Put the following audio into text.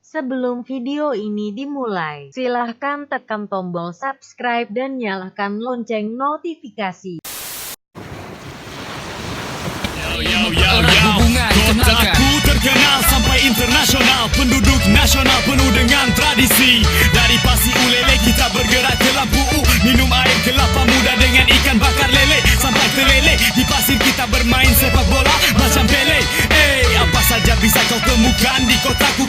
Sebelum video ini dimulai, silahkan tekan tombol subscribe dan nyalakan lonceng notifikasi. Kotaku terkenal sampai internasional, penduduk nasional penuh dengan tradisi. Dari Pasi Ulele kita bergerak ke Lampu U, minum air kelapa muda dengan ikan bakar lele. Sampai terlele di pasir kita bermain sepak bola macam Pele. Apa saja bisa kau temukan di kotaku.